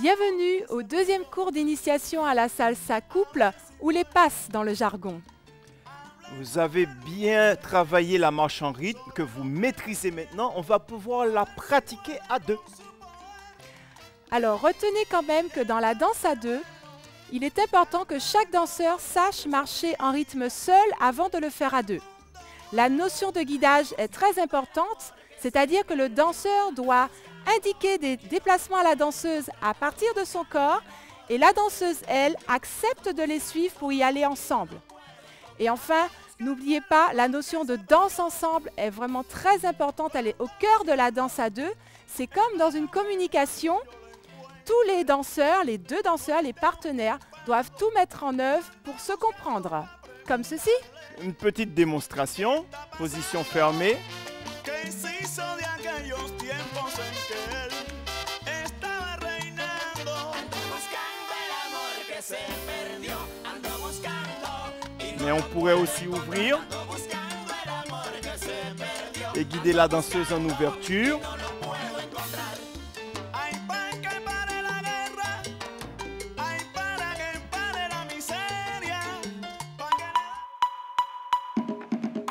Bienvenue au deuxième cours d'initiation à la salsa couple ou les passes dans le jargon. Vous avez bien travaillé la marche en rythme que vous maîtrisez maintenant. On va pouvoir la pratiquer à deux. Alors retenez quand même que dans la danse à deux, il est important que chaque danseur sache marcher en rythme seul avant de le faire à deux. La notion de guidage est très importante, c'est-à-dire que le danseur doit indiquer des déplacements à la danseuse à partir de son corps et la danseuse, elle, accepte de les suivre pour y aller ensemble. Et enfin, n'oubliez pas, la notion de danse ensemble est vraiment très importante, elle est au cœur de la danse à deux. C'est comme dans une communication, tous les danseurs, les deux danseurs, les partenaires doivent tout mettre en œuvre pour se comprendre. Comme ceci. Une petite démonstration, position fermée. Mais on pourrait aussi ouvrir et guider la danseuse en ouverture.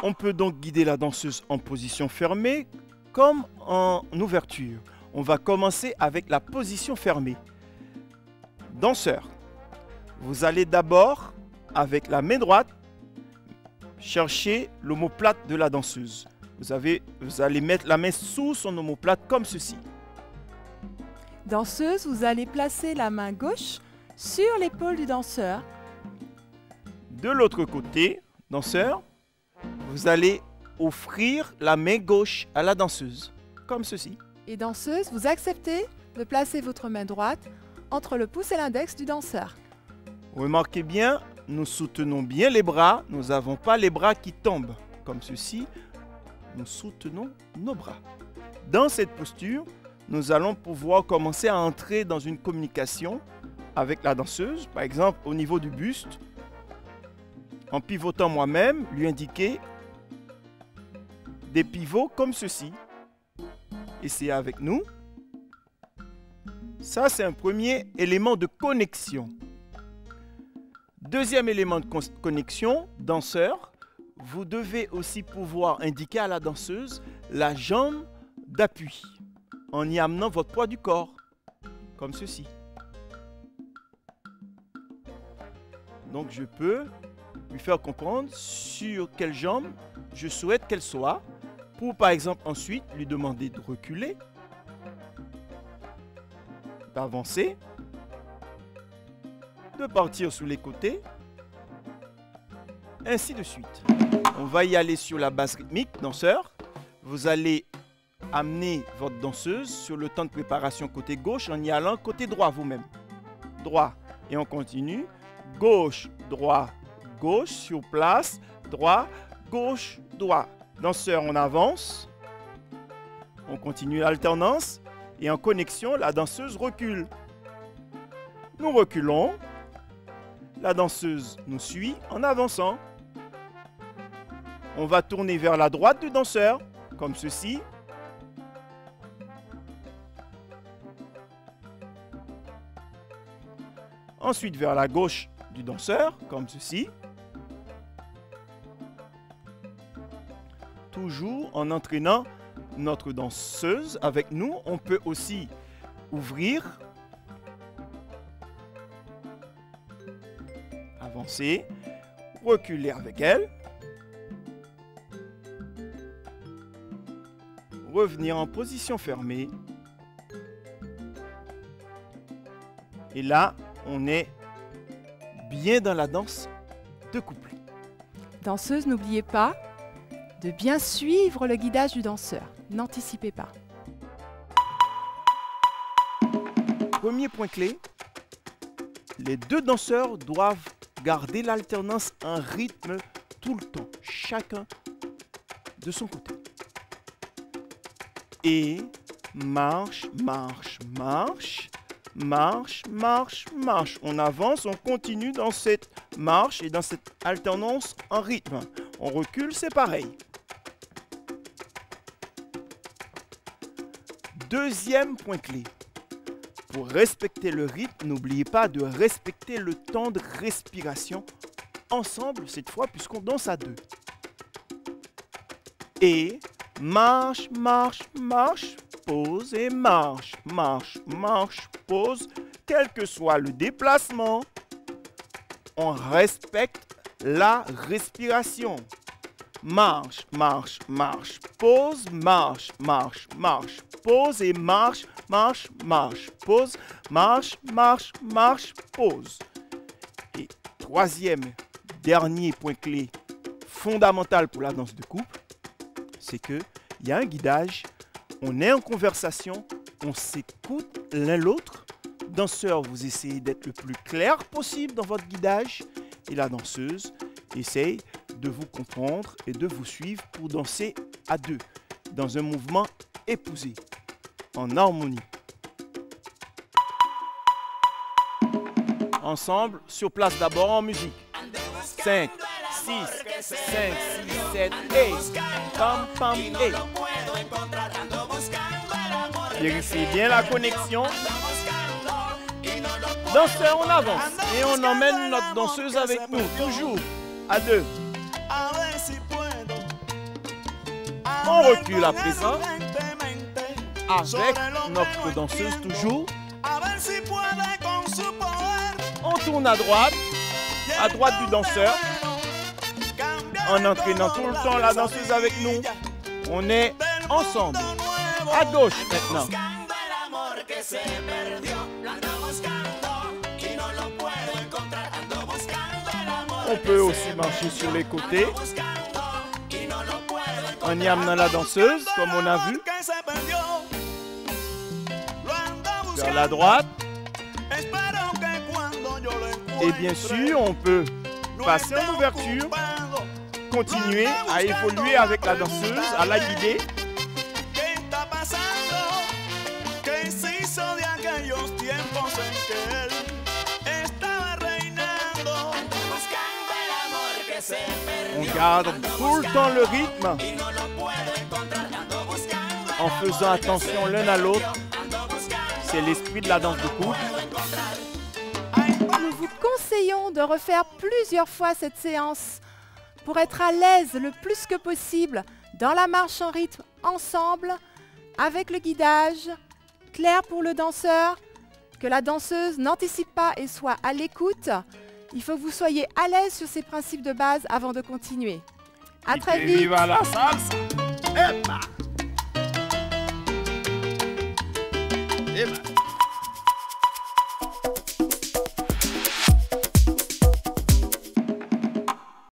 On peut donc guider la danseuse en position fermée comme en ouverture. On va commencer avec la position fermée. Danseur, vous allez d'abord, avec la main droite, chercher l'omoplate de la danseuse. Vous allez mettre la main sous son omoplate comme ceci. Danseuse, vous allez placer la main gauche sur l'épaule du danseur. De l'autre côté, danseur, vous allez offrir la main gauche à la danseuse, comme ceci. Et danseuse, vous acceptez de placer votre main droite entre le pouce et l'index du danseur. Remarquez bien, nous soutenons bien les bras, nous n'avons pas les bras qui tombent. Comme ceci, nous soutenons nos bras. Dans cette posture, nous allons pouvoir commencer à entrer dans une communication avec la danseuse, par exemple au niveau du buste, en pivotant moi-même, lui indiquer des pivots comme ceci. Essayez avec nous. Ça, c'est un premier élément de connexion. Deuxième élément de connexion, danseur, vous devez aussi pouvoir indiquer à la danseuse la jambe d'appui en y amenant votre poids du corps, comme ceci. Donc, je peux lui faire comprendre sur quelle jambe je souhaite qu'elle soit pour, par exemple, ensuite lui demander de reculer, d'avancer, de partir sur les côtés, ainsi de suite. On va y aller sur la base rythmique, danseur. Vous allez amener votre danseuse sur le temps de préparation côté gauche en y allant côté droit vous-même. Droit, et on continue. Gauche, droit, gauche, sur place, droit, gauche, droit. Danseur, on avance. On continue l'alternance. Et en connexion, la danseuse recule. Nous reculons. La danseuse nous suit en avançant. On va tourner vers la droite du danseur, comme ceci. Ensuite vers la gauche du danseur, comme ceci. Toujours en entraînant notre danseuse avec nous. On peut aussi ouvrir, avancer, reculer avec elle, revenir en position fermée. Et là, on est bien dans la danse de couple. Danseuse, n'oubliez pas de bien suivre le guidage du danseur. N'anticipez pas. Premier point clé, les deux danseurs doivent garder l'alternance en rythme tout le temps, chacun de son côté. Et marche, marche, marche. Marche, marche, marche. On avance, on continue dans cette marche et dans cette alternance en rythme. On recule, c'est pareil. Deuxième point clé. Pour respecter le rythme, n'oubliez pas de respecter le temps de respiration ensemble cette fois puisqu'on danse à deux. Et marche, marche, marche. Pause et marche, marche, marche, pause. Quel que soit le déplacement, on respecte la respiration. Marche, marche, marche, pause, marche, marche, marche, pause et marche, marche, marche, pause, marche, marche, marche, pause. Et troisième, dernier point clé fondamental pour la danse de couple, c'est qu'il y a un guidage. On est en conversation, on s'écoute l'un l'autre. Danseur, vous essayez d'être le plus clair possible dans votre guidage. Et la danseuse essaye de vous comprendre et de vous suivre pour danser à deux, dans un mouvement épousé, en harmonie. Ensemble, sur place d'abord en musique. 5, 6, 5, 6, 7, et pam, pam, et. Vérifiez bien la connexion. Danseur, on avance et on emmène notre danseuse avec nous, toujours à deux. On recule à présent avec notre danseuse toujours. On tourne à droite du danseur, en entraînant tout le temps la danseuse avec nous. On est ensemble. À gauche maintenant. On peut aussi marcher sur les côtés en y amenant la danseuse, comme on a vu. Vers la droite. Et bien sûr, on peut passer en ouverture, continuer à évoluer avec la danseuse, à la guider. On garde tout le temps le rythme en faisant attention l'un à l'autre. C'est l'esprit de la danse de couple. Nous vous conseillons de refaire plusieurs fois cette séance pour être à l'aise le plus que possible dans la marche en rythme ensemble, avec le guidage, clair pour le danseur, que la danseuse n'anticipe pas et soit à l'écoute. Il faut que vous soyez à l'aise sur ces principes de base avant de continuer. À très vite. Viva la salsa. Epa. Epa.